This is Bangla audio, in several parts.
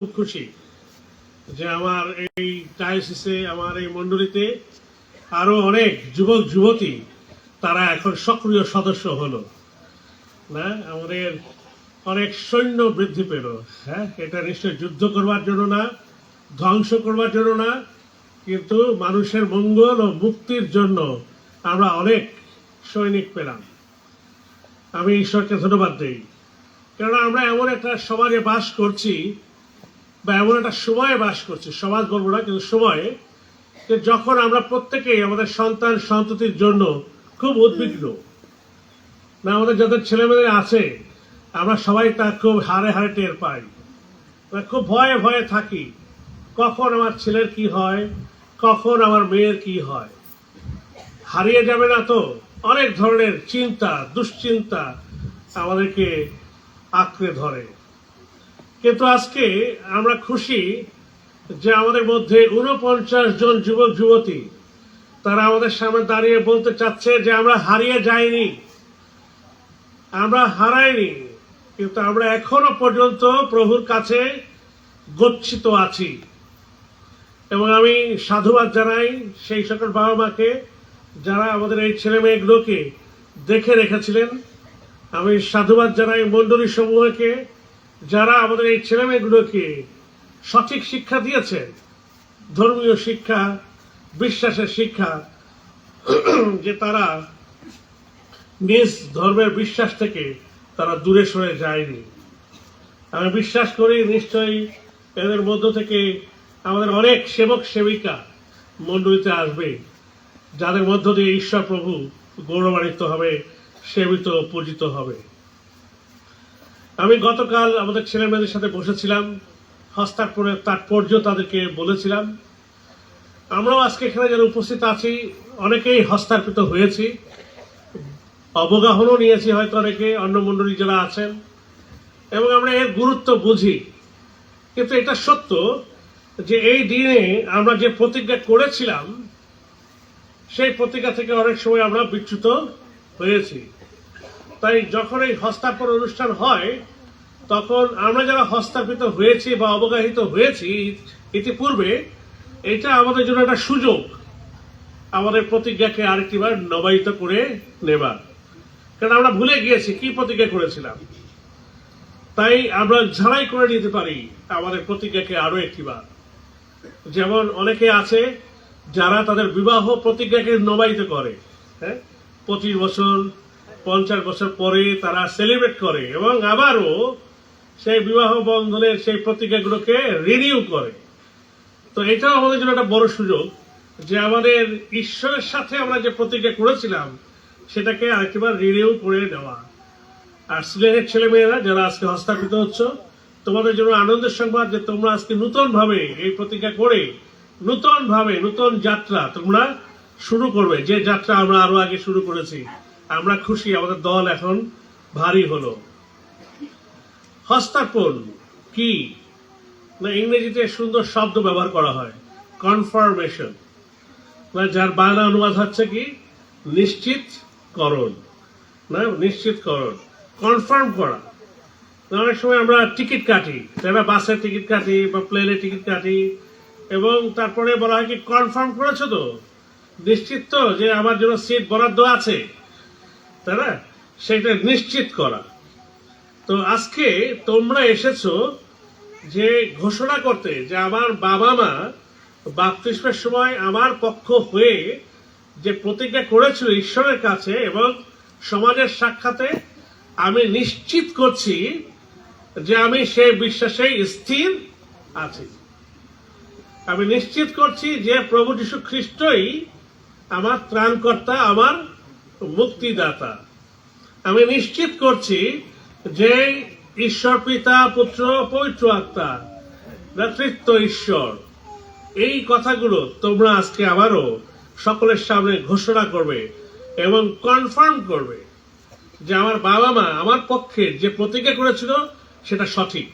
খুব খুশি যে আমার এই ডায়োসিসে, আমার এই মণ্ডলীতে আরো অনেক যুবক যুবতী তারা এখন সক্রিয় সদস্য হলো না। আমাদের অনেক সৈন্য বৃদ্ধি পেল। হ্যাঁ, এটা নিশ্চয় যুদ্ধ করবার জন্য না, ধ্বংস করবার জন্য না, কিন্তু মানুষের মঙ্গল ও মুক্তির জন্য আমরা অনেক সৈনিক পেলাম। আমি ঈশ্বরকে ধন্যবাদ দিই, কেননা আমরা এমন একটা সমাজে বাস করছি, বা এমন একটা সময়ে বাস করছি, সমাজ বলবো না কিন্তু সময়ে, যে যখন আমরা প্রত্যেকেই আমাদের সন্তান সন্ততির জন্য খুব উদ্বিগ্ন না। আমাদের যাদের ছেলেমেয়েরা আছে আমরা সবাই তা খুব হারে হারে টের পাই, খুব ভয়ে ভয়ে থাকি, কখন আমার ছেলের কি হয়, কখন আমার মেয়ের কি হয়, হারিয়ে যাবে না তো। অনেক ধরনের চিন্তা, দুশ্চিন্তা আমাদেরকে আঁকড়ে ধরে। কিন্তু আজকে আমরা খুশি যে আমাদের মধ্যে 49 জন যুবক যুবতী তারা আমাদের সামনে দাঁড়িয়ে বলতে চাচ্ছে যে আমরা হারিয়ে যাইনি, আমরা হারাইনি, কিন্তু আমরা এখনো পর্যন্ত প্রভুর কাছে গচ্ছিত আছি। এবং আমি সাধুবাদ জানাই সেই সকল বাবা মাকে যারা আমাদের এই ছেলে মেয়েগুলোকে দেখে রেখেছিলেন। আমি সাধুবাদ জানাই মণ্ডলী সমূহকে যারা আমাদের এই ছেলে মেয়েগুলোকে সঠিক শিক্ষা দিয়েছেন, ধর্মীয় শিক্ষা, বিশ্বাসের শিক্ষা, যে তারা নিজ ধর্মের বিশ্বাস থেকে তারা দূরে সরে যায়নি। আমি বিশ্বাস করি নিশ্চয়ই এদের মধ্য থেকে আমাদের অনেক সেবক সেবিকা মণ্ডলীতে আসবে, যাদের মধ্য দিয়ে ঈশ্বর প্রভু গৌরবান্বিত হবে, সেবিত পূজিত হবে। আমি গতকাল আমাদের ছেলে মেয়েদের সাথে বসেছিলাম, হস্তাক্ষরের তাৎপর্য তাদেরকে বলেছিলাম। আমরাও আজকে এখানে যারা উপস্থিত আছি অনেকেই হস্তার্পিত হয়েছি, অবগাহনও নিয়েছি হয়তো অনেকে, অন্য মণ্ডলী যারা আছেন, এবং আমরা এর গুরুত্ব বুঝি। কিন্তু এটা সত্য যে এই দিনে আমরা যে প্রতিজ্ঞা করেছিলাম সেই প্রতিজ্ঞা থেকে অনেক সময় আমরা বিচ্যুত হয়েছি। তাই যখন এই হস্তার্পণ অনুষ্ঠান হয় তখন আমরা যারা হস্তার্পিত হয়েছি বা অবগাহিত হয়েছি ইতিপূর্বে, এটা আমাদের জন্য একটা সুযোগ আমাদের প্রতিজ্ঞাকে আরেকটিবার নবায়িত করে নেবার। কারণ আমরা ভুলে গিয়েছি কি প্রতিজ্ঞা করেছিলাম, তাই আমরা ঝাড়াই করে নিতে পারি আমাদের প্রতিজ্ঞাকে আরো একটিবার। যেমন অনেকে আছে যারা তাদের বিবাহ প্রতিজ্ঞাকে নবায়িত করে, হ্যাঁ, 25 বছর 50 বছর পরে তারা সেলিব্রেট করে এবং আবারও সেই বিবাহ বন্ধনের সেই প্রতিজ্ঞাগুলোকে রিনিউ করে। তো এটাও আমাদের জন্য একটা বড় সুযোগ যে আমাদের ঈশ্বরের সাথে আমরা যে প্রতিজ্ঞা করেছিলাম সেটাকে আরেকবার রিনিউ করে নেওয়া। আর সিলেটের ছেলেমেয়েরা যারা আজকে হস্তাক্ষরিত হচ্ছে, তোমাদের জন্য আনন্দের সংবাদ যে তোমরা আজকে নতুন ভাবে এই প্রতিজ্ঞা করে নতুন ভাবে নতুন যাত্রা তোমরা শুরু করবে, যে যাত্রা আমরা আরো আগে শুরু করেছি। আমরা খুশি, আমাদের দল এখন ভারী হলো। হস্তার্পণ কি না, ইংরেজিতে সুন্দর শব্দ ব্যবহার করা হয়, কনফার্মেশন, যার বাংলা অনুবাদ হচ্ছে কি নিশ্চিতকরণ, না, নিশ্চিতকরণ, কনফার্ম করা। অনেক সময় আমরা টিকিট কাটি, যারা বাসের টিকিট কাটি বা প্লেনের টিকিট কাটি, এবং তারপরে বলা হয় কি কনফার্ম করেছো তো, নিশ্চিত তো যে আমার জন্য সিট বরাদ্দ আছে, তাই না, সেটা নিশ্চিত করা। তো আজকে তোমরা এসেছো যে ঘোষণা করতে যে আমার বাবা মা বাপ্তিস্মের সময় আমার পক্ষ হয়ে যে প্রতিজ্ঞা করেছিল ঈশ্বরের কাছে এবং সমাজের সাক্ষাতে, আমি নিশ্চিত করছি যে আমি সেই বিশ্বাসে স্থির আছি। আমি নিশ্চিত করছি যে প্রভু যীশু খ্রিস্টই আমার ত্রাণকর্তা, আমার মুক্তিদাতা। আমি নিশ্চিত করছি যে ঈশ্বর পিতা, পুত্র, পবিত্র আত্মা, তৃতীয় ঈশ্বর, এই কথাগুলো তোমরা আজকে আবারও সকলের সামনে ঘোষণা করবে এবং কনফার্ম করবে যে আমার বাবা মা আমার পক্ষে যে প্রতিজ্ঞা করেছিল সেটা সঠিক,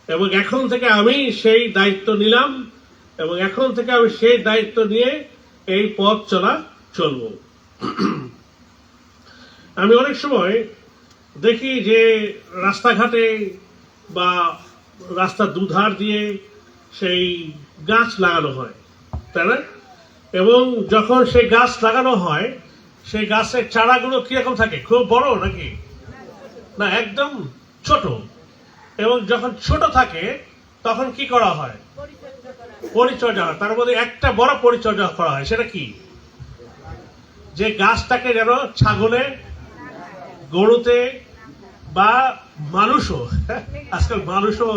এবং এখন থেকে আমি সেই দায়িত্ব নিলাম, এবং এখন থেকে আমি সেই দায়িত্ব নিয়ে এই পথ চলব। আমি অনেক সময় দেখি যে রাস্তাঘাটে বা রাস্তার দুধার দিয়ে সেই গাছ লাগানো হয়, তাই না? এবং যখন সেই গাছ লাগানো হয়, সেই গাছের চারাগুলো কিরকম থাকে? খুব বড় নাকি না, একদম ছোট। এবং যখন ছোট থাকে তখন কি করা হয়? পরিচর্যা হয়। তার মধ্যে একটা বড় পরিচর্যা করা হয়, সেটা কি? যে গাছটাকে যেন ছাগলে, গরুতে বা মানুষও, আজকাল মানুষও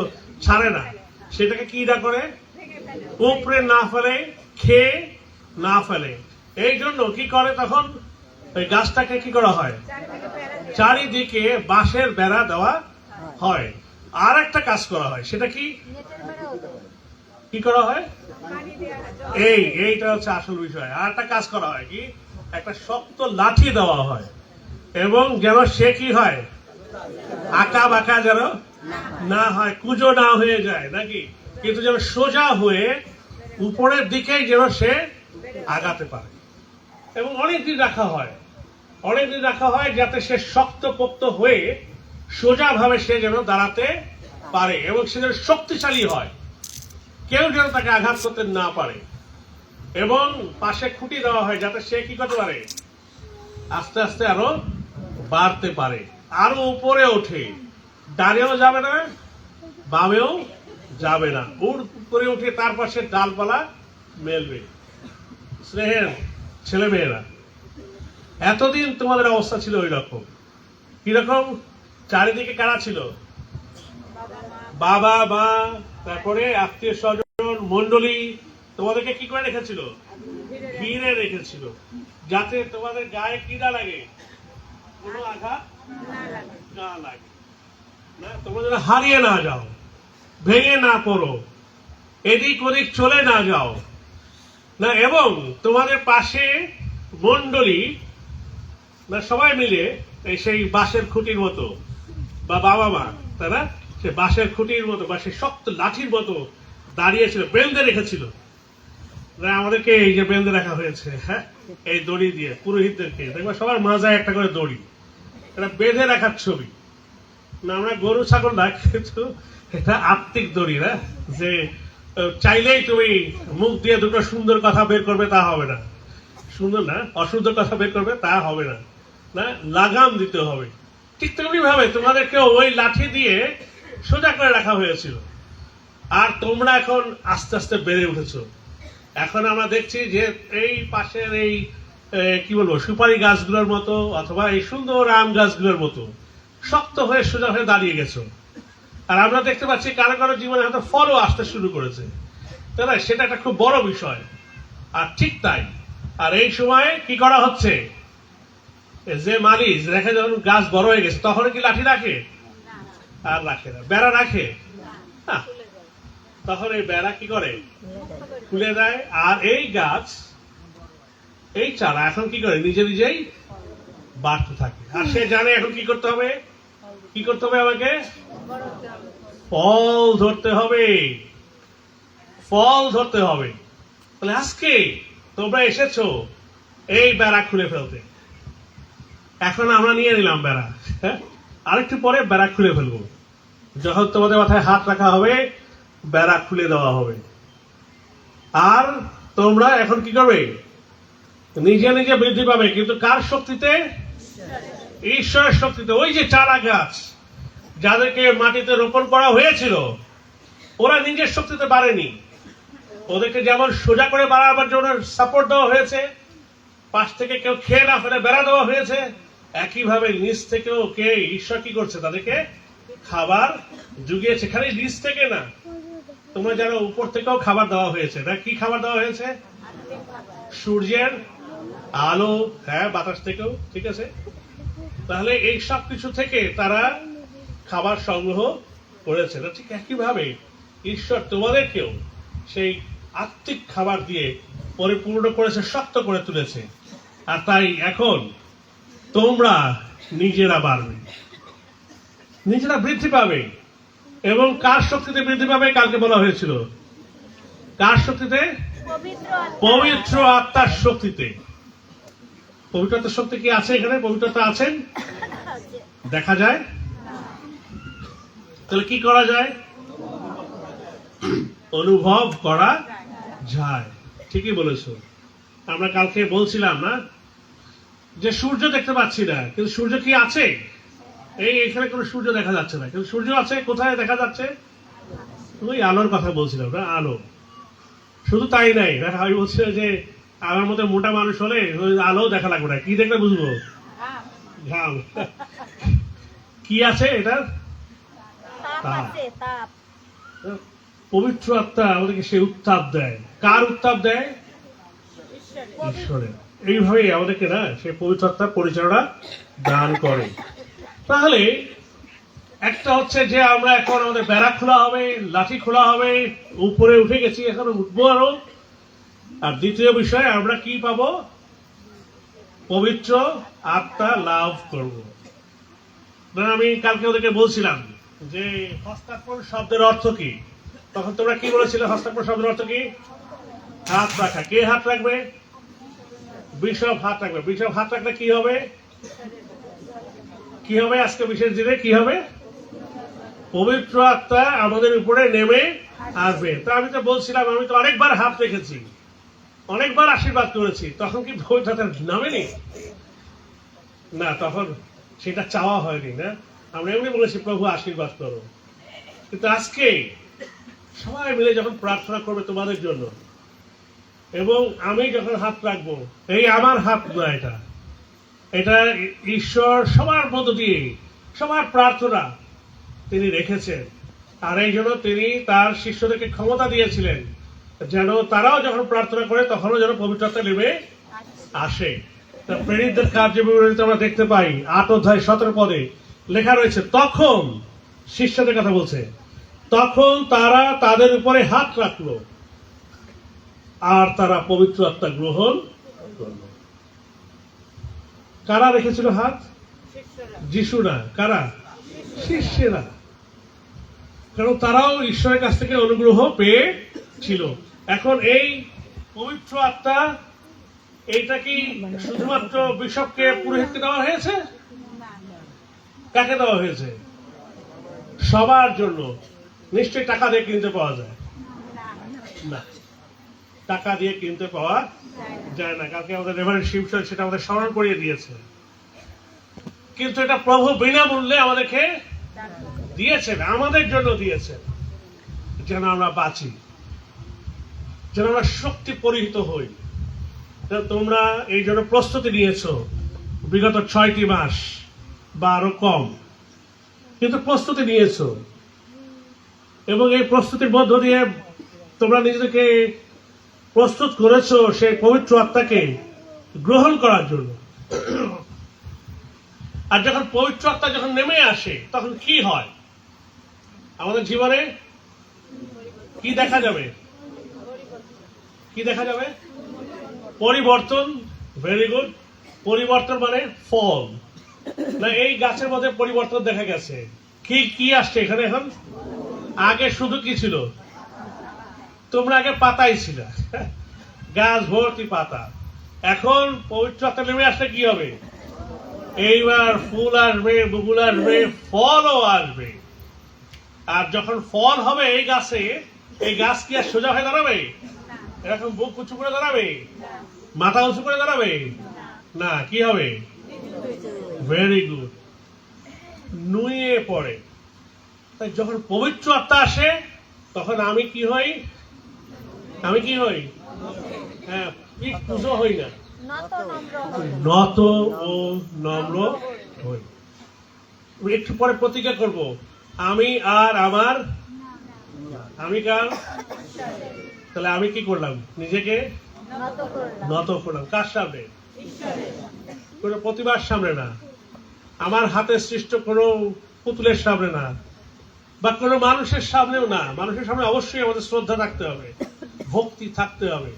ছাড়ে না, সেটাকে কি না করে, উপরে না ফেলে, খেয়ে না ফেলে। এই জন্য কি করে তখন ওই গাছটাকে কি করা হয়? চারিদিকে বাঁশের বেড়া দেওয়া হয়। আর একটা কাজ করা হয়, সেটা কি? কি করা হয়? এইটা হচ্ছে আসল বিষয়। আর একটা কাজ করা হয় কি, একটা শক্ত লাঠি দেওয়া হয়, এবং যেন সে কি হয়, আঁকা বাঁকা যেন না হয়, কুজো না হয়ে যায় নাকি, কিন্তু যেন সোজা হয়ে উপরের দিকেই যেন সে আগাতে পারে। এবং অনেকদিন রাখা হয়, অনেকদিন রাখা হয়, যাতে সে শক্তপোক্ত হয়ে সোজাভাবে সে যেন দাঁড়াতে পারে, এবং সে যেন শক্তিশালী হয়, কেউ যেন তাকে আঘাত করতে না পারে। এবং পাশে খুঁটি দেওয়া হয়, যাতে সে কি করতে পারে, আস্তে আস্তে আরো বাড়তে পারে, আরো উপরে ওঠে। ডানেও যাবে না, বামেও যাবে না, উপরে উঠে তার পাশে ডালপালা মেলবে। স্নেহের ছেলে মেয়েরা, এতদিন তোমাদের অবস্থা ছিল ওই রকম। কিরকম? চারিদিকে কারা ছিল? বাবা, মা, তারপরে আত্মীয় স্বজন, মন্ডলী তোমাদেরকে কি করে রেখেছিল? ঘিরে রেখেছিল, যাতে তোমাদের গায়ে কি না লাগে, কোনো আঘাত না লাগে, না তোমরা যেন হারিয়ে না যাও, ভেঙে না পড়ো, এদিক ওদিক চলে না যাও না। এবং তোমাদের পাশে মন্ডলী না, সবাই মিলে সেই বাঁশের খুঁটির মতো, বা বাবা মা, তাই না, সে বাঁশের খুঁটির মতো বা সে শক্ত লাঠির মতো দাঁড়িয়েছিল, বেঁধে রেখেছিল। আমাদেরকে এই যে বেঁধে রাখা হয়েছে, হ্যাঁ, এই দড়ি দিয়ে পুরোহিতদেরকে দেখবা সবার মাজায় একটা করে দড়ি, এটা বেঁধে রাখার ছবি না। আমরা গরু ছাগল না, কিন্তু এটা আত্মিক দড়ি না, যে চাইলেই তুমি মুখ দিয়ে দুটো সুন্দর কথা বের করবে তা হবে না, সুন্দর না, অসুন্দর কথা বের করবে তা হবে না, না, লাগাম দিতে হবে। ঠিক তেমনি ভাবে তোমাদেরকে ওই লাঠি দিয়ে সোজা করে রাখা হয়েছিল। আর তোমরা এখন আস্তে আস্তে বেড়ে উঠেছো। এখন আমরা দেখছি যে এই পাশের এই কি বলবো, সুপারি গাছগুলোর মতো অথবা এই সুন্দর আম গাছগুলোর মতো শক্ত হয়ে সোজা হয়ে দাঁড়িয়ে গেছো। আর আমরা দেখতে পাচ্ছি কারো কারো জীবনে হয়তো ফলও আসতে শুরু করেছে, তাই না? সেটা একটা খুব বড় বিষয়। আর ঠিক তাই, আর এই সময় কি করা হচ্ছে, যে মালিশ দেখে যখন গাছ বড় হয়ে গেছে, তখন কি লাঠি রাখে? আর রাখে না। বেড়া রাখে না, তখন এই বেড়া কি করে, খুলে দেয়। আর এই গাছ, এই চারা এখন কি করে, নিজে নিজেই বাড়তে থাকে। আর সে জানে এখন কি করতে হবে, কি করতে হবে, আমাকে ফল ধরতে হবে, ফল ধরতে হবে। তাহলে আজকে তোমরা এসেছো এই বেড়া খুলে ফেলতে। এখন আমরা নিয়ে নিলাম বেড়া, হ্যাঁ, আরেকটু পরে বেড়া খুলে ফেলবো। যখন তোমাদের মাথায় হাত রাখা হবে, বেড়া খুলে দেওয়া হবে। আর তোমরা এখন কি করবে, নিজে নিজে বৃদ্ধি পাবে, কিন্তু কার শক্তিতে? ঈশ্বরের শক্তিতে। ওই যে চারা গাছ যাদেরকে মাটিতে রোপণ করা হয়েছিল, ওরা নিজের শক্তিতে বাড়েনি, ওদেরকে যেমন সোজা করে বাড়াবার জন্য সাপোর্ট দেওয়া হয়েছে, পাশ থেকে কেউ খেয়ে না ফেলে বেড়া দেওয়া হয়েছে, একইভাবে নিচ থেকেও কে, ঈশ্বর কি করছে, তাদেরকে খাবার জুগিয়েছে। খালি নিচ থেকে না, তোমরা জানো উপর থেকেও খাবার দেওয়া হয়েছে না। কি খাবার দেওয়া হয়েছে? সূর্যের আলো, হ্যাঁ, বাতাস থেকেও, ঠিক আছে। তাহলে এই সব কিছু থেকে তারা খাবার সংগ্রহ করেছে না। ঠিক একইভাবে ঈশ্বর তোমাদেরকেও সেই আত্মিক খাবার দিয়ে পরিপূর্ণ করেছে, শক্ত করে তুলেছে। আর তাই এখন তোমরা নিজেরা বাড়বে, নিজেরা বৃদ্ধি পাবে। এবং কার শক্তিতে বৃদ্ধি পাবে? কালকে বলা হয়েছিল কার শক্তিতে? পবিত্র আত্মার শক্তিতে। পবিত্র আত্মার শক্তি কি আছে এখানে? পবিত্রতা আছেন, দেখা যায়। তাহলে কি করা যায়? অনুভব করা যায়। ঠিকই বলেছো। আমরা কালকে বলছিলাম না যে সূর্য দেখতে পাচ্ছি না, কিন্তু সূর্য কি আছে? এখানে কোনো সূর্য দেখা যাচ্ছে না, কিন্তু সূর্য আছে। কোথায় দেখা যাচ্ছে? ওই আলোর কথা বলছিলাম না, আলো। শুধু তাই নাই, আমি বলছি যে আমার মতো মোটা মানুষ হলে ওই আলো দেখা লাগবে না। কি দেখলে বুঝবো? ঘাম। কি আছে এটা? পবিত্র আত্মা আমাদেরকে সে উত্তাপ দেয়। কার উত্তাপ দেয়? ঈশ্বরের। এইভাবে আমাদেরকে না সে পবিত্র আত্মা পরিচালনা দান করে। তাহলে একটা হচ্ছে যে আমরা এখন আমাদের বেড়া খোলা হবে, লাঠি খোলা হবে, উপরে উঠে গেছি, এখন উঠবো আরো। আর দ্বিতীয় বিষয়, আমরা কি পাবো? পবিত্র আত্মা লাভ করব। আমি কালকে ওদেরকে বলছিলাম যে হস্তাক্ষর শব্দের অর্থ কি। তখন তোমরা কি বলেছিলে? হস্তাক্ষর শব্দের অর্থ কি? হাত রাখা। কে হাত রাখবে? বিশপ হাত রাখবে। বিশপ হাত রাখলে কি হবে? কি হবে? আজকে বিশেষ দিনে কি হবে? পবিত্র আত্মা আমাদের উপরে নেমে আসবে। তো আমি তো বলছিলাম, আমি তো অনেকবার হাত রেখেছি, অনেকবার আশীর্বাদ করেছি, তখন কি পবিত্র আত্মা নামেনি? না, তখন সেটা চাওয়া হয়নি। না, আমরা এমনি বলেছি প্রভু আশীর্বাদ করো। কিন্তু আজকে সবাই মিলে যখন প্রার্থনা করবে তোমাদের জন্য, এবং আমি যখন হাত রাখবো, এই আমার হাত না, এটা ঈশ্বর সবার মধ্য দিয়ে সবার প্রার্থনা তিনি রেখেছেন। আর এই জন্য তিনি তার শিষ্যদেরকে ক্ষমতা দিয়েছিলেন যেন তারাও যখন প্রার্থনা করে তখনও যেন পবিত্রতা নেমে আসে। প্রেরিতদের কার্যবিবরণীতে আমরা দেখতে পাই 8 অধ্যায় 17 পদে লেখা রয়েছে, তখন শিষ্যদের কথা বলছে, তখন তারা তাদের উপরে হাত রাখলো আর তারা পবিত্র আত্মা গ্রহণ করল। কারা রেখেছিল হাত? যিশু না, কারা? শিষ্যেরা। কারণ তারাও ঈশ্বরের কাছ থেকে অনুগ্রহ পেয়েছিল। এখন এই পবিত্র আত্মা, এইটা কি শুধুমাত্র বিশপকে পুরোহিতকে দেওয়া হয়েছে? কাকে দেওয়া হয়েছে? সবার জন্য। নিশ্চয়ই টাকা দিয়ে কিনতে পাওয়া যায় না, টাকা দিয়ে কিনতে পাওয়া যায় না। কালকে আমাদের রেভারেন্ড শিবসন সেটা আমাদের স্মরণ করিয়ে দিয়েছে। কিন্তু এটা প্রভু বিনামূল্যে আমাদেরকে দিয়েছেন, আমাদের জন্য দিয়েছেন, যেন আমরা বাঁচি, যেন আমরা শক্তি পরিহিত হই। তোমরা এই জন্য প্রস্তুতি নিয়েছো বিগত 6টি মাস বা আরো কম, কিন্তু প্রস্তুতি নিয়েছো, এবং এই প্রস্তুতির মধ্য দিয়ে তোমরা নিজেদেরকে প্রস্তুত করেছো সেই পবিত্র আত্মাকে গ্রহণ করার জন্য। আর যখন পবিত্র আত্মা যখন নেমে আসে তখন কি হয় আমাদের জীবনে? কি দেখা যাবে? কি দেখা যাবে? পরিবর্তন। Very good. পরিবর্তন মানে ফল। না, এই গাছের মধ্যে পরিবর্তন দেখা গেছে। কি কি আসছে এখানে এখন? আগে শুধু কি ছিল? তোমরা আগে পাতাই ছিল, গাছ ভর্তি পাতা। এখন পবিত্র আত্মা নেমে আসলে কি হবে? এইবার ফুল আসবে, বকুল আসবে, ফলও আসবে। আর যখন ফল হবে এই গাছে, এই গাছ কি আর সোজা হয়ে দাঁড়াবে? এরকম বুক উঁচু করে দাঁড়াবে? মাথা উঁচু করে দাঁড়াবে না। কি হবে? ভেরি গুড, নুয়ে পড়ে। তাই যখন পবিত্র আত্মা আসে তখন আমি কি হই? আমি কি হই? হ্যাঁ, পুজো হই না, নত ও নম্র হই। একটু পরে প্রতিজ্ঞা করব, আমি আর আমার, আমি কার? তাহলে আমি কি করলাম? নিজেকে নত করলাম। কার সামনে? কোন প্রতিমার সামনে না, আমার হাতে সৃষ্ট কোনো পুতুলের সামনে না, বা কোনো মানুষের সামনেও না। মানুষের সামনে অবশ্যই আমাদের শ্রদ্ধা থাকতে হবে, ভক্তি থাকতে হবে,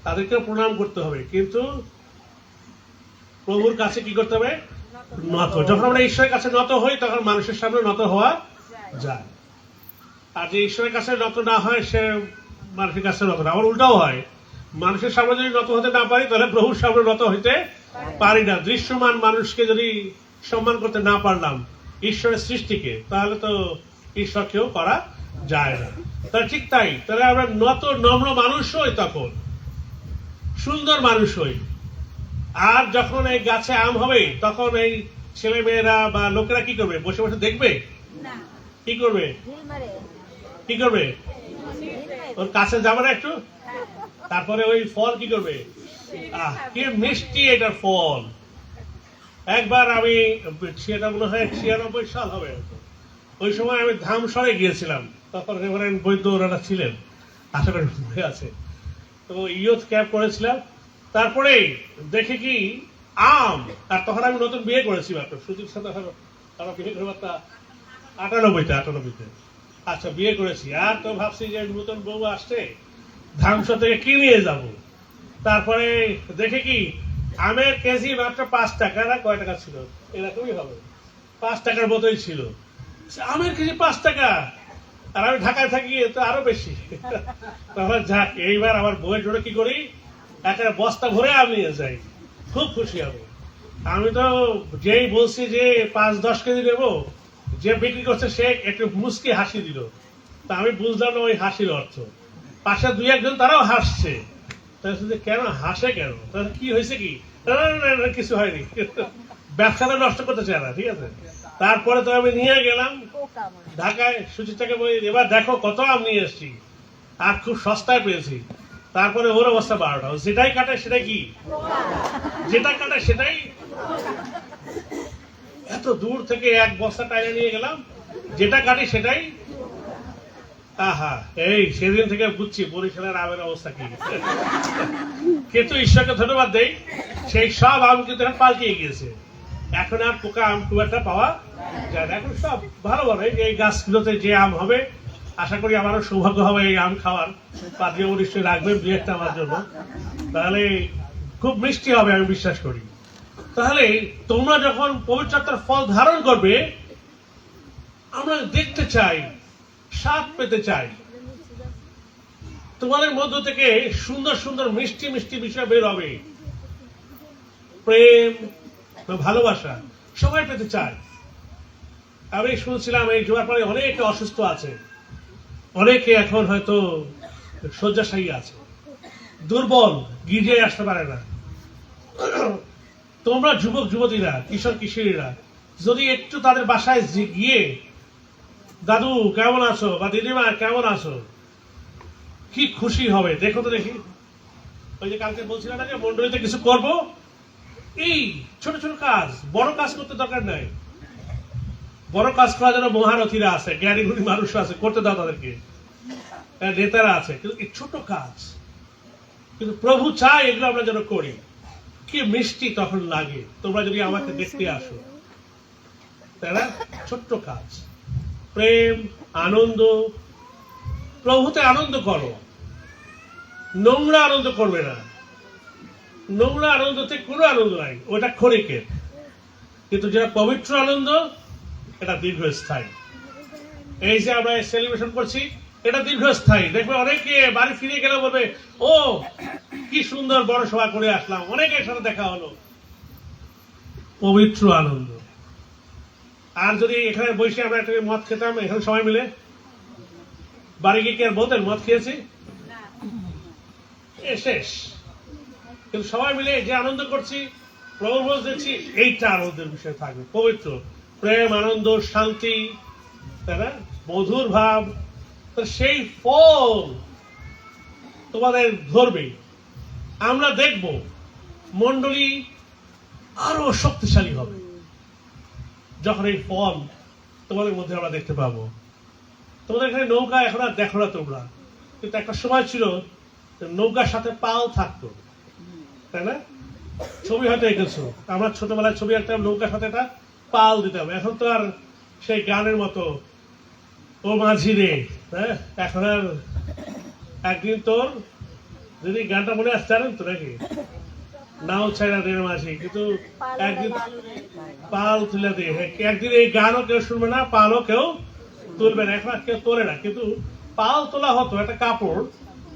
তাদেরকে প্রণাম করতে হবে, কিন্তু প্রভুর কাছে কি করতে হবে? নত। যখন আমরা ঈশ্বরের কাছে নত হই তখন মানুষের সামনে নত হওয়া যায়। আর যে ঈশ্বরের কাছে নত না হয় সে মানুষের কাছে নত না। আবার উল্টাও হয়, মানুষের সামনে যদি নত হতে না পারি তাহলে প্রভুর সামনে নত হইতে পারি না। দৃশ্যমান মানুষকে যদি সম্মান করতে না পারলাম, ঈশ্বরের সৃষ্টিকে, তাহলে তো ঈশ্বরকেও করা যায় না। তাহলে ঠিক তাই, তাহলে আমরা নত নম্র মানুষ হই, তখন সুন্দর মানুষ হই। আর যখন এই গাছে আম হবে, তখন এই ছেলে মেয়েরা বা লোকেরা কি করবে? বসে বসে দেখবে? কি করবে? কি করবে? ওর কাছে যাবে না একটু? তারপরে ওই ফল কি করবে? কি মিষ্টি এটা ফল। একবার আমি, সেটা মনে হয় 96 সাল হবে, ওই সময় আমি ধামসরে গিয়েছিলাম। তখন রেভারেন্ড বৈদ্য ওনারা ছিলেন, আশা করি মনে আছে। তো ইয়ুথ ক্যাম্প করেছিলাম। তারপরে দেখে কি আম, আর তখন আমি নতুন বিয়ে করেছি মাত্র, সুযোগ সাথে বিয়ে করবার 98-তে। আচ্ছা, বিয়ে করেছি। আর তো ভাবছি যে নতুন বউ আসছে, ধামসর থেকে কি নিয়ে যাব। তারপরে দেখে কি আমের কেজি মাত্র 5 টাকা, না কয় টাকা ছিল এরকমই হবে, 5 টাকার মতোই ছিল। আমের কেজি 5 টাকা, আর আমি ঢাকায় থাকি তো আরো বেশি। তারপর যাক, এইবার আমার বউয়ের জন্য কি করি, একটা বস্তা ভরে আম নিয়ে যাই, খুব খুশি হবে। আমি তো যেই বলছি যে 5-10 কেজি নেবো, যে বিক্রি করছে সে একটু মুচকি হাসি দিল। তা আমি বুঝলাম না ওই হাসির অর্থ। পাশে 2-1 জন তারাও হাসছে। কেন হাসে কেন? তাহলে কি হয়েছে কি? কিছু হয়নি, ব্যবসাটা নষ্ট করতে চায় না, ঠিক আছে। তারপরে তো আমি নিয়ে গেলাম ঢাকায়, সুচিত্রাকে বলি এবার দেখো কত আম নিয়ে এসছি, আর খুব সস্তায় পেয়েছি। তারপরে ওর অবস্থা 12টা, যেটাই কাটে সেটাই কি, যেটা কাটে সেটাই। এত দূর থেকে এক বস্তা টাইনে নিয়ে গেলাম, যেটা কাটি সেটাই। আহা, এই সেদিন থেকে বুঝছি বরিশালের আমের অবস্থা কি। কিন্তু ঈশ্বরকে ধন্যবাদ দেই, সেই সব আম কিন্তু এখন পাল্টিয়ে গিয়েছে। এখন আর পোকা আম খুব একটা পাওয়া যায় না, এখন সব ভালো ভালো। এই গাছগুলোতে যে আম হবে, আশা করি আমারও সৌভাগ্য হবে এই আম খাওয়ার। পাত্রীয় নিশ্চয়ই রাখবেন 2-1টা আমার জন্য, তাহলে খুব মিষ্টি হবে আমি বিশ্বাস করি। তাহলে তোমরা যখন পবিত্র আত্মার ফল ধারণ করবে, আমরা দেখতে চাই, স্বাদ পেতে চাই, তোমাদের মধ্য থেকে সুন্দর সুন্দর মিষ্টি মিষ্টি বিষয় বের হবে। প্রেম, ভালোবাসা সবাই পেতে চায়। আমি শুনছিলাম এই জোয়ারপাড়ে অনেকে অসুস্থ আছে, অনেকে এখন হয়তো শয্যাশায়ী আছে, দুর্বল, গির্জে আসতে পারে না। তোমরা যুবক যুবতীরা, কিশোর কিশোরীরা যদি একটু তাদের বাসায় গিয়ে, দাদু কেমন আছো বা দিদিমা কেমন আছো, কি খুশি হবে দেখো তো দেখি। ওই যে কালকে বলছিলাম না যে মন্ডলীতে কিছু করব, এই ছোট ছোট কাজ, বড় কাজ করতে দরকার নাই। বড় কাজ করার জন্য মহারথীরা আছে, জ্ঞানী গুণী মানুষ আছে, করতে দাও তাদেরকে, নেতারা আছে। কিন্তু এই ছোট কাজ কিন্তু প্রভু চায় এগুলো আমরা যেন করি। কি মিষ্টি তখন লাগে তোমরা যদি আমাকে দেখতে আসো, তাই না? ছোট্ট কাজ, প্রেম, আনন্দ, প্রভুতে আনন্দ করো, নোংরা আনন্দ করবে না। নোংরা আনন্দতে কোনো আনন্দ নাই, ওটা ক্ষণিকের। কিন্তু যেটা পবিত্র আনন্দ, এটা দীর্ঘস্থায়ী। এই যে আমরা সেলিব্রেশন করছি, এটা দীর্ঘস্থায়ী। দেখবে অনেকে বাড়ি ফিরে গেলে বলবে, ও কি সুন্দর বড় সভা করে আসলাম, অনেকের সাথে দেখা হলো। পবিত্র আনন্দ। আর যদি এখানে বসে আমরা একটা মদ খেতাম এখানে সবাই মিলে, বাড়ি গিয়ে কি আর বলতেন মদ খেয়েছি? শেষ। কিন্তু সবাই মিলে যে আনন্দ করছি, প্রভু দেখছি, এইটা আনন্দের বিষয় থাকবে। পবিত্র প্রেম, আনন্দ, শান্তি, তাই না, মধুর ভাব, সেই ফল তোমাদের ধরবে। আমরা দেখব মন্ডলী আরো শক্তিশালী হবে যখন এই ফল তোমাদের মধ্যে আমরা দেখতে পাবো। তোমাদের এখানে নৌকা এখন আর দেখো না তোমরা, কিন্তু একটা সময় ছিল নৌকার সাথে পাল থাকতো, তাই না? ছবি হয়তো এঁকেছো, আমরা ছোটবেলায় ছবি একটা নৌকার সাথে একটা পাল দিতাম। এখন তো আর সেই গানের মতো ও মাঝি রে, হ্যাঁ, এখন আর একদিন তোর যদি গানটা মনে আসছে জানেন তো নাকি, নাও ছাইরা রে মাঝি, কিন্তু একদিন পাল তুলে দিয়ে, একদিন এই গানও কেউ শুনবে না, পালও কেউ তুলবে না। এখন কেউ তোলে না, কিন্তু পাল তোলা হতো একটা কাপড়,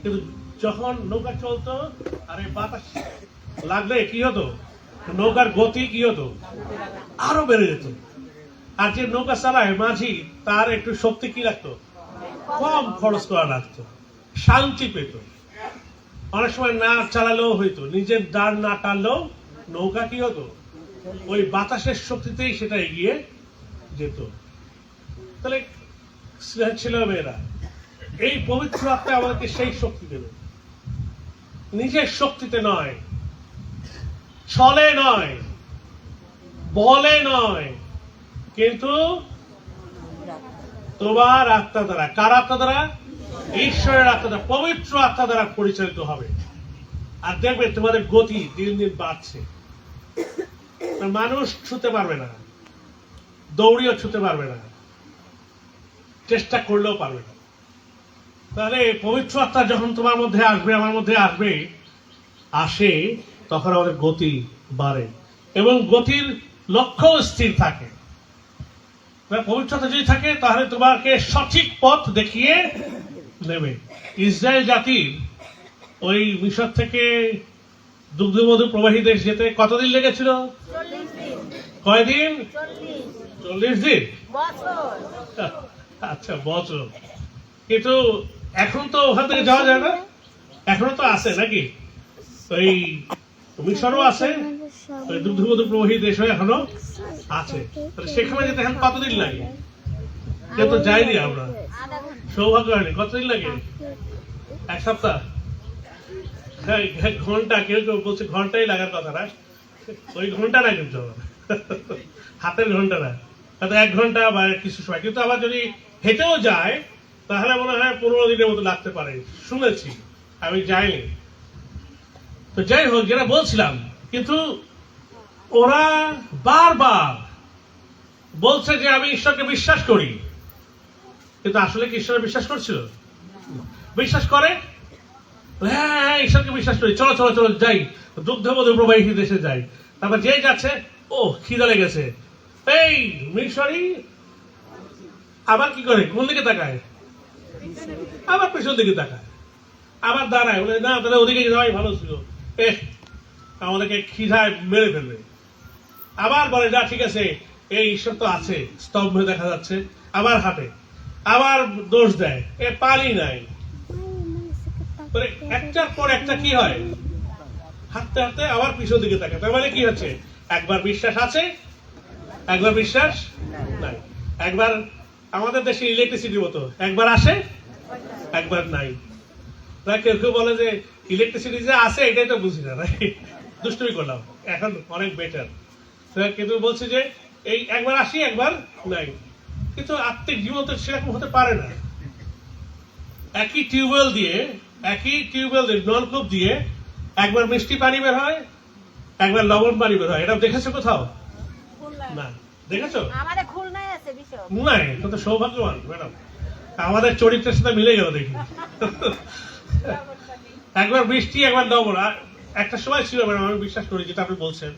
কিন্তু যখন নৌকা চলতো আর এই বাতাস লাগলে কি হতো, নৌকার গতি কি হতো, আরো বেড়ে যেত। আর যে নৌকা চালায় মাঝি, তার একটু শক্তি কি লাগতো, কম খরচ করা লাগতো, শান্তি পেত। অনেক সময় না চালালেও হইতো, নিজের দাঁড় না টানলেও নৌকা কি হতো, ওই বাতাসের শক্তিতেই সেটা এগিয়ে যেত। তাহলে ছিল মেয়েরা, এই পবিত্র আত্মা আমাদেরকে সেই শক্তি দেবে, নিজের শক্তিতে নয়, ছলে নয়, বলে নয়, কিন্তু তোমার আত্মা দ্বারা। কার আত্মা দ্বারা? ঈশ্বরের আত্মা দ্বারা, পবিত্র আত্মা দ্বারা পরিচালিত হবে। আর দেখবে তোমাদের গতি দিন দিন বাড়ছে। মানুষ ছুতে পারবে না, দৌড়িও ছুতে পারবে না, চেষ্টা করলেও পারবে না। তাহলে পবিত্র আত্মা যখন তোমার মধ্যে আসবে, আমার মধ্যে আসবে, আসে, তখন আমাদের গতি বাড়ে এবং গতির লক্ষ্য স্থির থাকে। পবিত্রতা যদি থাকে তাহলে তোমাকে সঠিক পথ দেখিয়ে নেবে। ইসরায়েল জাতির ওই মিশর থেকে দুগ্ধমধু প্রবাহী দেশ যেতে কতদিন লেগেছিল? কয়দিন? 40 দিন। আচ্ছা, বছর। কিন্তু এখন তো ওখান থেকে যাওয়া যায় না, এখনো তো আছে নাকি? ওই মিশরও আছে, ওই দুগ্ধমধু প্রবাহী দেশও এখনো আছে। সেখানে যেতে এখন কতদিন লাগে? তো যাইনি আমরা, সৌভাগ্য হয়নি। কতদিন লাগে? 1 সপ্তাহ? ঘন্টা, কেউ কেউ বলছে ঘন্টাই লাগার কথা না, ওই ঘন্টা না, কিন্তু হাতের ঘন্টা না, তাতে 1 ঘন্টা বা কিছু সময়। কিন্তু আবার যদি হেঁটেও যায় তাহলে মনে হয় 15 দিনের মতো লাগতে পারে, শুনেছি, আমি যাইনি। তো যাই হোক, যেটা বলছিলাম, কিন্তু ওরা বারবার বলছে যে আমি ঈশ্বরকে বিশ্বাস করি, কিন্তু আসলে কি ঈশ্বরে বিশ্বাস করছিল? বিশ্বাস করে, হ্যাঁ ঈশ্বরকে বিশ্বাস করি, চলো চলো চলো যাই, দুগ্ধমধু প্রবাহী দেশে যাই। তারপর যেই যাচ্ছে, ও খিদা লেগেছে, এই মিশরি আবার কি করে, কোন দিকে তাকায়? আবার পেছন দিকে তাকায়, আবার দাঁড়ায়, বলে না তাহলে ওদিকে যাওয়াই ভালো ছিল, আমাদেরকে খিদায় মেরে ফেলবে। আবার বলে না ঠিক আছে, এই ঈশ্বর তো আছে, স্তম্ভে দেখা যাচ্ছে, আবার হাঁটে, আবার দোষ দেয়, পানি নাই। একটার পর একটা কি হয়, হাঁটতে হাঁটতে আবার পিছন দিকে তাকায়। তার মানে কি হচ্ছে, একবার বিশ্বাস আছে, একবার বিশ্বাস নাই। একবার আমাদের দেশে ইলেকট্রিসিটির মতো, একবার আসে, একবার নাই। কেউ কেউ বলে যে ইলেকট্রিসিটি যে আছে এটাই তো বুঝি না, দুষ্টুমি করলাম, এখন অনেক বেটার। কিন্তু বলছে যে এই একবার আসি, একবার নাই। কিন্তু আত্মিক জীবন তো সেরকম হতে পারে না। একই টিউবওয়েল দিয়ে, নলকূপ দিয়ে একবার মিষ্টি পানি বের হয়, একবার লবণ পানি বের হয়। এটা দেখেছো কোথাও? না। দেখেছো? নাই। তো সৌভাগ্যবান ম্যাডাম, আমাদের চরিত্রের সাথে মিলে গেল দেখি। একবার বৃষ্টি, একবার লবণ। একটা সময় ছিল ম্যাডাম, আমি বিশ্বাস করি যেটা আপনি বলছেন,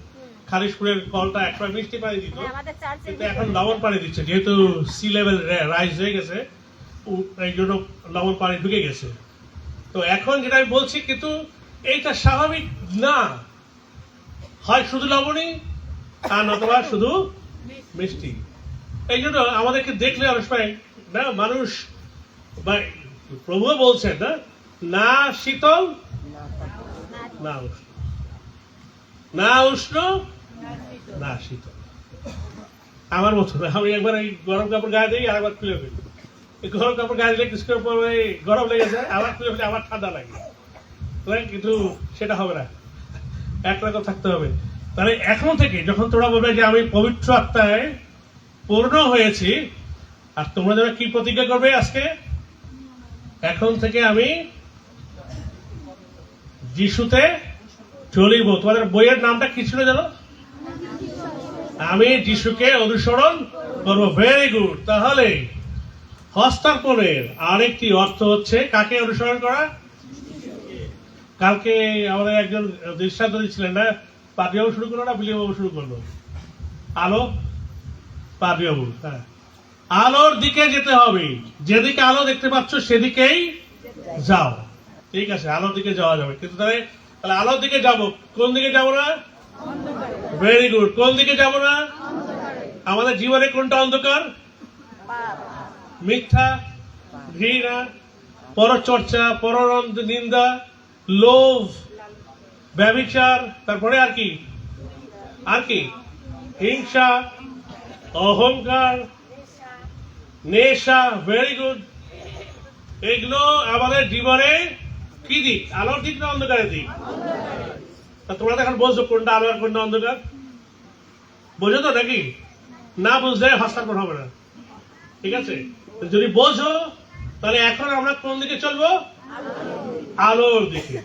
খালিশপুরের কলটা একবার মিষ্টি পানি দিত, কিন্তু এখন লবণ পানি দিচ্ছে, যেহেতু সি লেভেল রাইজ হয়ে গেছে, এই জন্য লবণ পানি ঢুকে গেছে। তো এখন যেটা আমি বলছি, কিন্তু এইটা স্বাভাবিক না, হয় শুধু লবণই আর নতুবা শুধু মিষ্টি। এই জন্য আমাদেরকে দেখলে অনেক সময় না, মানুষ প্রভু বলছেন না, না শীতল না উষ্ণ, না উষ্ণ না শীতল। আমার মতো না, আমি একবার এই গরম কাপড় গায়ে দিই, আর একবার খুলে ফেলি। গরম কাপড় গায়ে দিলে কিছু পরে গরম লেগে যায়, আবার খুলে ফেলে আবার ঠান্ডা লাগে। কিন্তু সেটা হবে না, একরকম থাকতে হবে। তাহলে এখন থেকে যখন তোমরা বলবে যে আমি পবিত্র আত্মায় পূর্ণ হয়েছি, আর তোমরা যারা কি প্রতিজ্ঞা করবে আজকে, এখন থেকে আমি যিশুতে চলিব। তোমাদের বইয়ের নামটা কি ছিল জানো? আমি যিশুকে অনুসরণ করবো। Very good. তাহলে হস্তার্পণের আরেকটি অর্থ হচ্ছে কাকে অনুসরণ করা? কালকে আমাদের একজন দৃষ্টান্ত দিচ্ছিলেন না, পাদ্রীবাবু শুরু করলো না বিলিবাবু শুরু করলো? আলো, পাদ্রীবাবু। হ্যাঁ, আলোর দিকে যেতে হবে, যেদিকে আলো দেখতে পাচ্ছ সেদিকেই যাও। ঠিক আছে, আলোর দিকে যাওয়া যাবে, কিন্তু তাহলে আলোর দিকে যাব, কোন দিকে যাব না? Very good. কোন দিকে যাব না? আমাদের জীবনে কোনটা অন্ধকার? মিথ্যা, ঘৃণা, পরচর্চা, নিন্দা, লোভ, ব্যভিচার, তারপরে আর কি হিংসা, অহংকার, নেশা। Very good. এগুলো আমাদের জীবনে কি দিক? আলোর দিক না অন্ধকারের দিক? তা তোমরা তো এখন বলছো কোনটা আলো আর কোনটা অন্ধকার। বোঝো তো নাকি? না বুঝলে হস্তাক্ষর হবে না, ঠিক আছে? যদি বোঝো তাহলে এখন আমরা কোন দিকে চলবো? আলোর দিকে,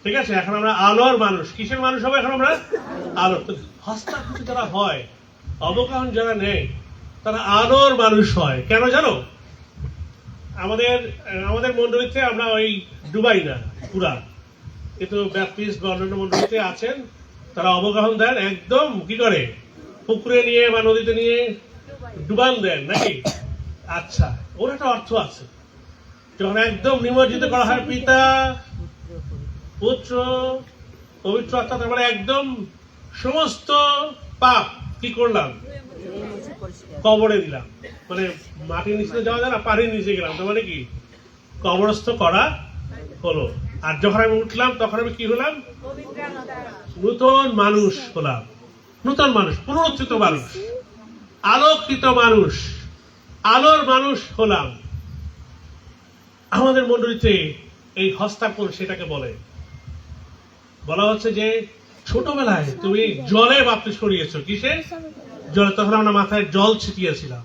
ঠিক আছে? এখন আমরা আলোর মানুষ। কিসের মানুষ হবে এখন আমরা? আলোর। হস্তাক্ষর যারা হয়, অবগাহন যারা নেই, তারা আলোর মানুষ হয়। কেন জানো? আমাদের মন্ডলীতে আমরা ওই ডুবাই না পুরা, কিন্তু ব্যাপটিস্ট বা অন্যান্য মন্ডলীতে আছেন, তারা অবগাহন দেন একদম কি করে, পুকুরে নিয়ে বা নদীতে নিয়ে ডুবান দেন নাকি? আচ্ছা, ওর একটা অর্থ আছে। যখন একদম নিমজ্জিত করা হয় পিতা, পুত্র, পবিত্র আত্মা, তারপরে একদম সমস্ত পাপ কি করলাম? কবরে দিলাম। মানে মাটির নিচে যাওয়া যায় না, পানির নিচে গেলাম, তার মানে কি কবরস্থ করা হলো। আর যখন আমি উঠলাম তখন আমি কি হলাম? নূতন মানুষ হলাম। নূতন মানুষ, পুনরুত্থিত মানুষ, আলোকিত মানুষ, আলোর মানুষ হলাম। আমাদের মন্ডলীতে এই হস্তাক্ষর সেটাকে বলা হচ্ছে যে ছোটবেলায় তুমি জলে বাপ্তিস্ম নিয়েছো। কিসে? জলে। তখন আমরা মাথায় জল ছিটিয়েছিলাম।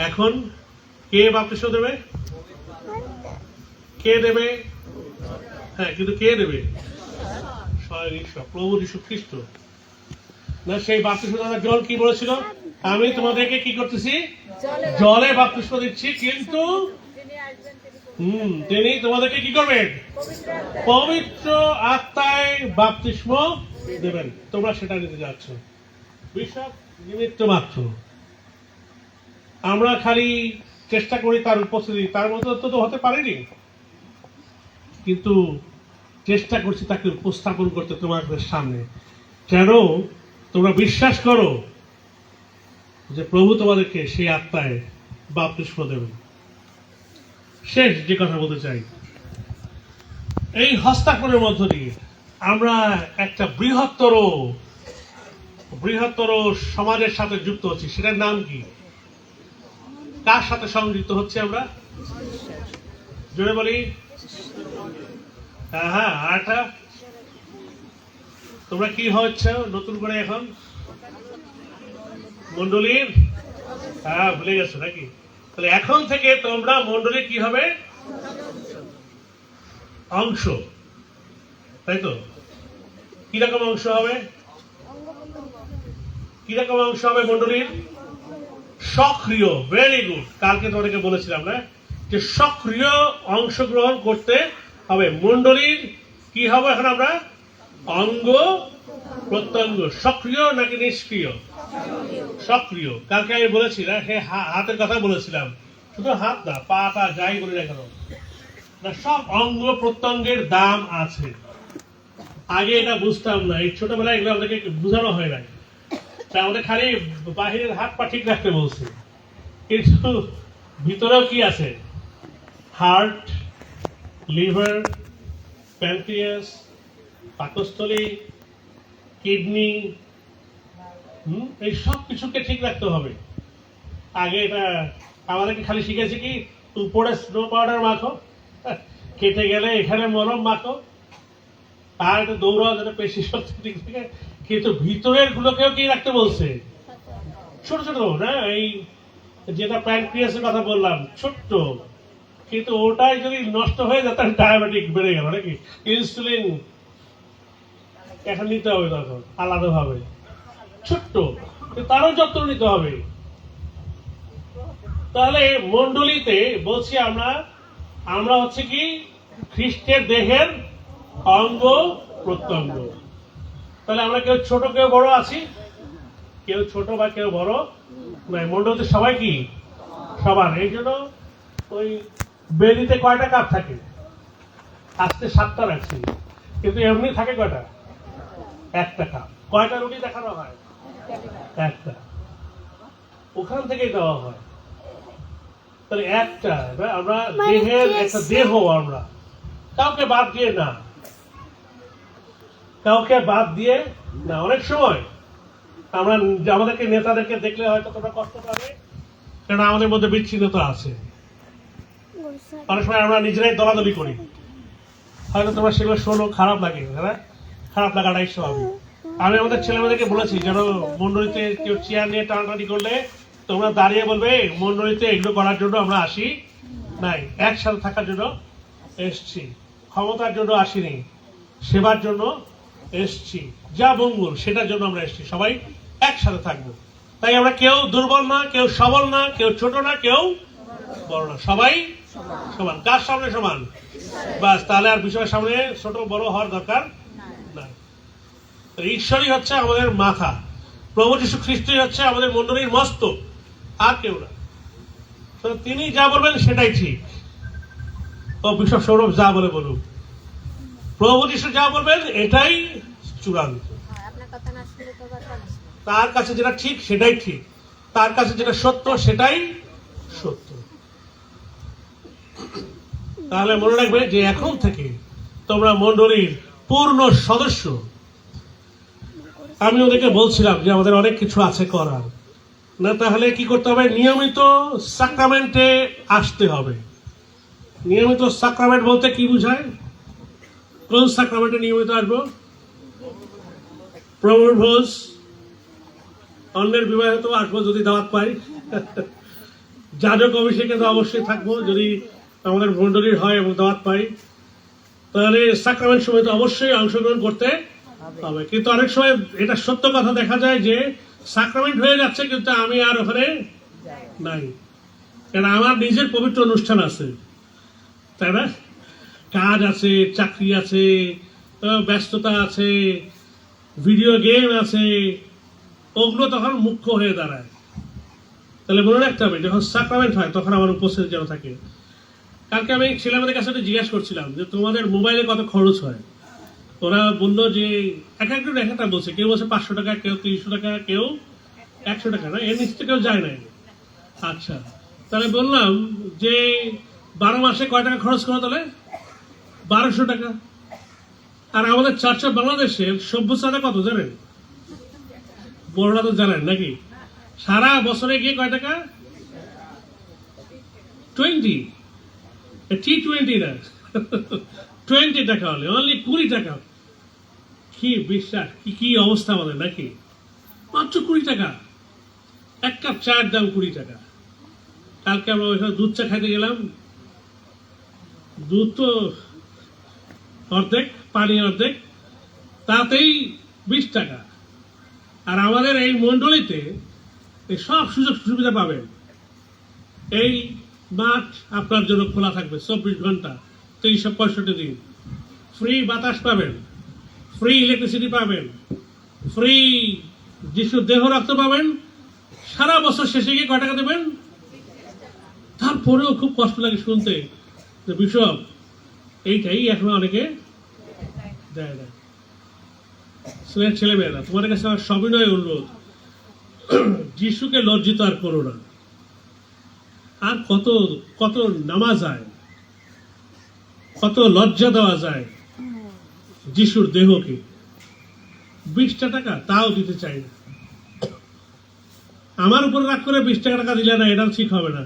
এখন কে বাপ্তিস্ম দেবে? কে দেবে? হ্যাঁ, কিন্তু কে দেবে? স্বয়ং ঈশ্বর, প্রভু যীশু খ্রিস্ট। না, সেই বাপ্তিস্ম জল কি বলেছিল? আমি তোমাদেরকে কি করতেছি? জলে বাপ্তিস্ম দিচ্ছি, কিন্তু তিনি তোমাদেরকে কি করবেন? পবিত্র আত্মায় বাপ্তিস্ম দেবেন। তোমরা সেটা নিতে যাচ্ছ। বিশ্বাস নিমিত্ত মাত্র। আমরা খালি চেষ্টা করি তার উপস্থিতি, তার মতো তো হতে পারেনি, কিন্তু চেষ্টা করছি তাকে উপস্থাপন করতে তোমাদের সামনে। কেন? তোমরা বিশ্বাস করো যে প্রভু তোমাদেরকে সেই আত্মায় বাপ্তিস্ম দেবেন। শেষ যে কথা বলতে চাই, এই হস্তাক্ষরের মধ্য দিয়ে আমরা একটা বৃহত্তর সমাজের সাথে যুক্ত হচ্ছি। সেটার নাম কি? কার সাথে সংযুক্ত হচ্ছে আমরা? জোরে বলি। হ্যাঁ, আরেকটা, তোমরা কি হচ্ছে নতুন করে এখন? মন্ডলীর। হ্যাঁ, ভুলে গেছো নাকি? তাহলে এখন থেকে তোমরা মন্ডলীর কি হবে? অংশ, তাই তো? কিরকম অংশ হবে? কিরকম অংশ হবে মন্ডলীর? সক্রিয়। Very good. কালকে তোমাদেরকে বলেছিলাম না যে সক্রিয় অংশগ্রহণ করতে হবে। মন্ডলীর কি হবে এখন আমরা? অঙ্গ প্রত্যঙ্গ। সক্রিয় নাকি নিষ্ক্রিয়? সক্রিয়। কালকে আমি বলেছি না, সে হাতের কথা বলেছিলাম। শুধু হাত না, পাটা যাই বলি না কেন, সব অঙ্গ প্রত্যঙ্গের দাম আছে। আগে এটা বুঝতাম না, এই ছোটবেলায় এগুলো আমাদেরকে বোঝানো হয় না। তা আমাদের খালি বাহিরের হাত পা ঠিক রাখতে বলছে, কিন্তু ভিতরেও কি আছে? হার্ট, লিভার, প্যানক্রিয়াস, পাকস্থলী, কিডনি, এই সব কিছুকে ঠিক রাখতে হবে। আগে এটা আমাদেরকে খালি শিখেছে কি, উপরে স্নো পাউডার মাখো, কেটে গেলে এখানে মলম মাখো, আর এটা দৌড়াও যাতে পেশি শক্তি ঠিক থাকে। কিন্তু ভিতরের গুলোকেও কি রাখতে বলছে? ছোট ছোট না, এই যেটা প্যানক্রিয়াসের কথা বললাম, ছোট্ট, কিন্তু ওটাই যদি নষ্ট হয়ে যায় তাহলে ডায়াবেটিক বেড়ে গেল নাকি? ইনসুলিন এখন নিতে হবে, তখন আলাদা ভাবে ছোট্ট, তারও যত্ন নিতে হবে। তাহলে মন্ডলীতে বলছি আমরা হচ্ছে কি খ্রিস্টের দেহের অঙ্গ প্রত্যঙ্গ। তাহলে আমরা কেউ ছোট কেউ বড় আছি? কেউ ছোট বা কেউ বড় নাই। মন্ডলীতে সবাই কি সমান। এই জন্য ওই বেদিতে কয়টা কাপ থাকে? আজকে 7টা রাখছি, কিন্তু এমনি থাকে কয়টা? একটা কাপ। কয়টা রুটি দেখানো হয়? একটা। ওখান থেকেই দেওয়া হয়। তাহলে একটা আমরা দেহের একটা দেহ, আমরা কাউকে বাদ দিয়ে না, কাউকে বাদ দিয়ে না। অনেক সময় আমরা আমাদেরকে নেতাদেরকে দেখলে হয়তো তোমরা কষ্ট পাবে, কারণ আমাদের মধ্যে বিচ্ছিন্নতা আছে। অনেক সময় আমরা নিজেরাই দলাদলি করি, হয়তো তোমার সেগুলো শোনো, খারাপ লাগে, হ্যাঁ খারাপ লাগাটাই স্বাভাবিক। আমি আমাদের ছেলেমেয়েদেরকে বলেছি যেন মন্ডলীতে কেউ চেয়ার নিয়ে টানাটানি করলে তোমরা দাঁড়িয়ে বলবে মন্ডলীতে এগুলো করার জন্য আমরা আসি নাই, একসাথে থাকার জন্য এসছি, ক্ষমতার জন্য আসিনি, সেবার জন্য এসছি, যা মঙ্গল সেটার জন্য আমরা এসছি, সবাই একসাথে থাকবো। তাই আমরা কেউ দুর্বল না, কেউ সবল না, কেউ ছোট না, কেউ বড় না, সবাই সমান। কার সামনে সমান? বাস, তাহলে আর বিষয়ের সামনে ছোট বড় হওয়ার দরকার না। ঈশ্বরই হচ্ছে আমাদের মাথা, প্রভু যীশু খ্রিস্টই হচ্ছে আমাদের মণ্ডলীর মস্তক, আর কেউ না। তো তিনি যা বলবেন সেটাই ঠিক। ও বিশপ সৌরভ যা বলে বলুক, প্রভু যীশু যা বলবেন এটাই চূড়ান্ত। তার কাছে যেটা ঠিক সেটাই ঠিক, তার কাছে যেটা সত্য সেটাই সত্য। তাহলে মনে রাখবে যে এখন থেকে তোমরা মণ্ডলীর পূর্ণ সদস্য। আমি ওদেরকে বলছিলাম যে আমাদের অনেক কিছু আছে করার, না তাহলে কি করতে হবে? নিয়মিত সাক্রামেন্টে আসতে হবে। নিয়মিত সাক্রামেন্ট বলতে কি বুঝায়? কোন সাক্রামেন্টে নিয়মিত আসবো? প্রভুর ভোজ, অন্যের বিবাহে তো আসবো যদি দাওয়াত পাই, যাজক অভিষেকে তো অবশ্যই থাকবো যদি আমাদের মণ্ডলীর হয় এবং দাওয়াত পাই, তাহলে সাক্রামেন্ট সময় তো অবশ্যই অংশগ্রহণ করতে হবে। কিন্তু অনেক সময় এটা সত্য কথা দেখা যায় যে সাক্রামেন্ট হয়ে যাচ্ছে কিন্তু আমি আর ওখানে নাই, কারণ আমার নিজের পবিত্র অনুষ্ঠান আছে, তাই না? কাজ আছে, চাকরি আছে, ব্যস্ততা আছে, ভিডিও গেম আছে, ওগুলো তখন মুখ্য হয়ে দাঁড়ায়। তাহলে মনে রাখতে হবে যখন সাক্রামেন্ট হয় তখন আমার উপস্থিতি যেন থাকে। কালকে আমি ছেলেমেয়েদের কাছে জিজ্ঞাসা করছিলাম যে তোমাদের মোবাইলে কত খরচ হয়। ওরা বললো যে এক একজন এক একটা বলছে, কেউ বলছে 500 টাকা, কেউ 300 টাকা, কেউ 100 টাকা, না এর নিচে কেউ যায় নাই। আচ্ছা, তাহলে বললাম যে 12 মাসে কয় টাকা খরচ করো? তাহলে 1200 টাকা। আর আমাদের চার্চ অফ বাংলাদেশের সভ্য চাঁদা কত জানেন? বড়রা তো জানেন নাকি? সারা বছরে গিয়ে কয় টাকা? 20, T20 না, 20 টাকা হলে, অনলি 20 টাকা। কি বিশ্বাস, কি অবস্থা আমাদের নাকি? মাত্র 20 টাকা, এক কাপ চায়ের দাম 20 টাকা। কালকে আমরা ওইখানে দুধ চা খাইতে গেলাম, দুধ তো অর্ধেক, পানি অর্ধেক, তাতেই 20 টাকা। আর আমাদের এই মণ্ডলীতে সব সুযোগ সুবিধা পাবেন। এই মাঠ আপনার জন্য খোলা থাকবে 24 ঘন্টা, 365 দিন। ফ্রি বাতাস পাবেন, ফ্রি ইলেকট্রিসিটি পাবেন, ফ্রি যিশুর দেহ রক্ত পাবেন। সারা বছর শেষে গিয়ে কয় টাকা দেবেন? তারপরেও খুব কষ্ট লাগে শুনতে যে বিশপ এইটাই এখনো অনেকে দেয় না। ছেলেমেয়েরা, তোমাদের কাছে আমার সবিনয় অনুরোধ, যিশুকে লজ্জিত আর করো না। আর কত কত নামা যায়, কত লজ্জা দেওয়া যায় যিশুর দেহকে। 20 টাকা তাও দিতে চাই না। আমার উপরে রাগ করে 20 টাকা দিলে না, এটা ঠিক হবে না।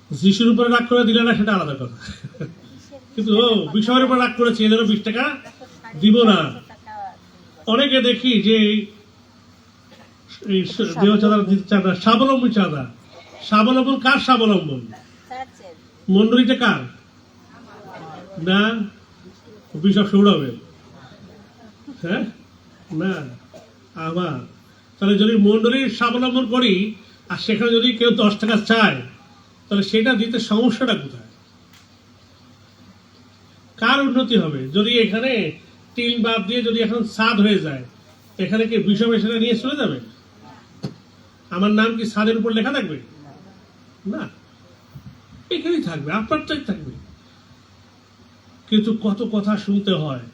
যিশুর উপরে রাগ করে দিলে না, সেটা আলাদা কথা। কিন্তু বিষয়ের উপর রাগ করেছি, এদের 20 টাকা দিব না। অনেকে দেখি যে দেহ চাঁদা দিতে চান না, স্বাবলম্বী চাঁদা। স্বাবলম্বন কার স্বাবলম্বন? মন্ডলীতে কার? না বিশপ সৌরভের, হ্যাঁ না আমার। তাহলে যদি মন্ডলীর স্বাবলম্বন করি আর সেখানে যদি কেউ 10 টাকা চায়, তাহলে সেটা দিতে সমস্যাটা কোথায়? কার উন্নতি হবে? যদি এখানে টিন বাদ দিয়ে যদি এখন ছাদ হয়ে যায়, এখানে কি বিশপ এসে নিয়ে চলে যাবে? আমার নাম কি ছাদের উপর লেখা থাকবে? না, এখানেই থাকবে, আপনারটাই থাকবে। কিন্তু কত কথা শুনতে হয়,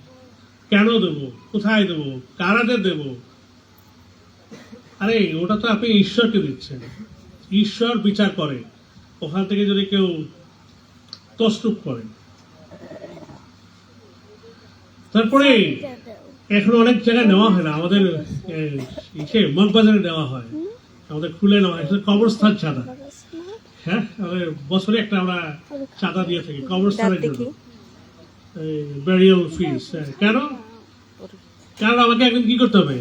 কেন দেব, কোথায় দেব, কারাদের দেব। আরে ওটা তো আপনি ঈশ্বরকে দিচ্ছেন, ঈশ্বর বিচার করে। ওখান থেকে যদি কেউ তসরুপ করে। তারপরে এখন অনেক জায়গায় নেওয়া হয় না, আমাদের মগবাজারে নেওয়া হয়, আমাদের খুলে নেওয়া হয় কবরস্থান চাঁদা। হ্যাঁ, বছরে একটা আমরা চাঁদা দিয়ে থাকি কবরস্থানের জন্য, ব্যারিয়াল ফিস। কেন? কারণ আমাকে একদিন কি করতে হবে,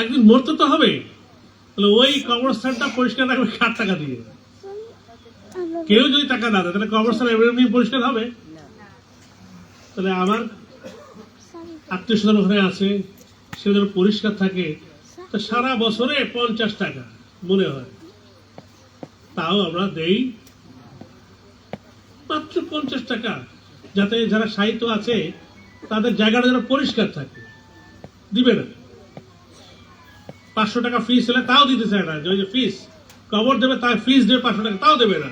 একদিন মরতে তো হবে, তাহলে ওই কবরস্থানটা পরিষ্কার রাখবে 8 টাকা দিয়ে। কেউ যদি টাকা না দেয় তাহলে কবরস্থান এমনি পরিষ্কার হবে? তাহলে আমার আত্মীয় স্বজন ওখানে আছে, সে যেন পরিষ্কার থাকে, তো সারা বছরে 50 টাকা মনে হয়, তাও আমরা দেই মাত্র 50 টাকা, যাতে যারা সাহিত্য আছে তাদের জায়গাটা যেন পরিষ্কার থাকে। দিবে না। 500 টাকা ফিস হলে তাও দিতে চায় না, যে ফিস কবর দেবে তার ফিস দেবে 500 টাকা, তাও দেবে না।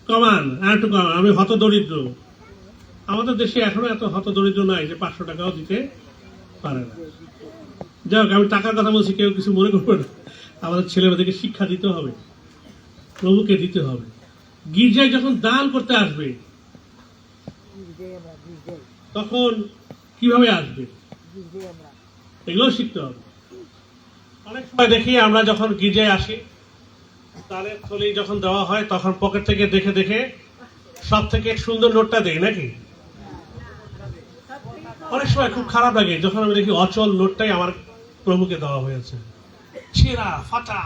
কমান, আর একটু কমান, আমি হত দরিদ্র। আমাদের দেশে এখনো এত হত দরিদ্র নাই যে 500 টাকাও দিতে পারে না। যাই হোক, আমি টাকার কথা বলছি, কেউ কিছু মনে করবে না। আমাদের ছেলেমেয়েদেরকে শিক্ষা দিতে হবে, প্রভুকে দিতে হবে। গির্জায় যখন দান করতে আসবে তখন কিভাবে আসবে এগুলো শিখতে হবে। অনেক সময় দেখি আমরা যখন গির্জায় আসি, তাদের থলি যখন দেওয়া হয় তখন পকেট থেকে দেখে দেখে সব থেকে সুন্দর নোটটা দেয় নাকি? অনেক সময় খুব খারাপ লাগে যখন আমি দেখি অচল নোটটাই আমার প্রভুকে দেওয়া হয়েছে, ছেঁড়া ফাটা।